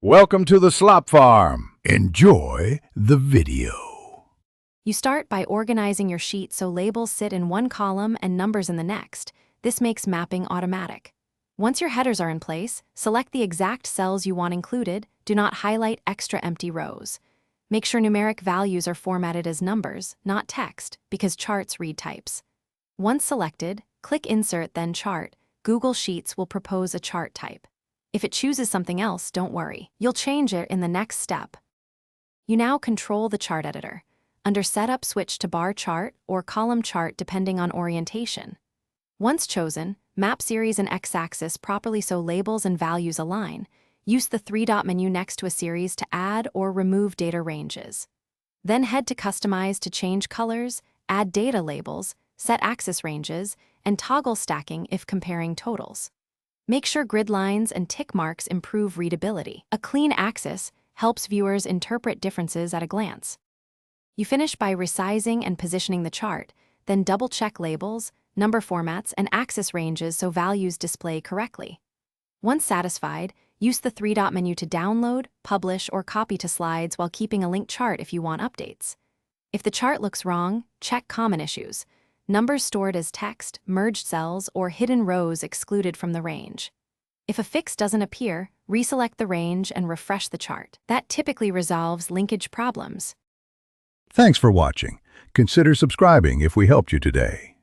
Welcome to the Slop Farm. Enjoy the video. You start by organizing your sheet so labels sit in one column and numbers in the next. This makes mapping automatic. Once your headers are in place, select the exact cells you want included. Do not highlight extra empty rows. Make sure numeric values are formatted as numbers, not text, because charts read types. Once selected, click Insert, then Chart. Google Sheets will propose a chart type. If it chooses something else, don't worry. You'll change it in the next step. You now control the chart editor. Under Setup, switch to Bar Chart or Column Chart depending on orientation. Once chosen, map series and x-axis properly so labels and values align. Use the three-dot menu next to a series to add or remove data ranges. Then head to Customize to change colors, add data labels, set axis ranges, and toggle stacking if comparing totals. Make sure grid lines and tick marks improve readability. A clean axis helps viewers interpret differences at a glance. You finish by resizing and positioning the chart, then double-check labels, number formats, and axis ranges so values display correctly. Once satisfied, use the three-dot menu to download, publish, or copy to slides while keeping a linked chart if you want updates. If the chart looks wrong, check common issues. Numbers stored as text, merged cells, or hidden rows excluded from the range. If a fix doesn't appear, reselect the range and refresh the chart. That typically resolves linkage problems. Thanks for watching. Consider subscribing if we helped you today.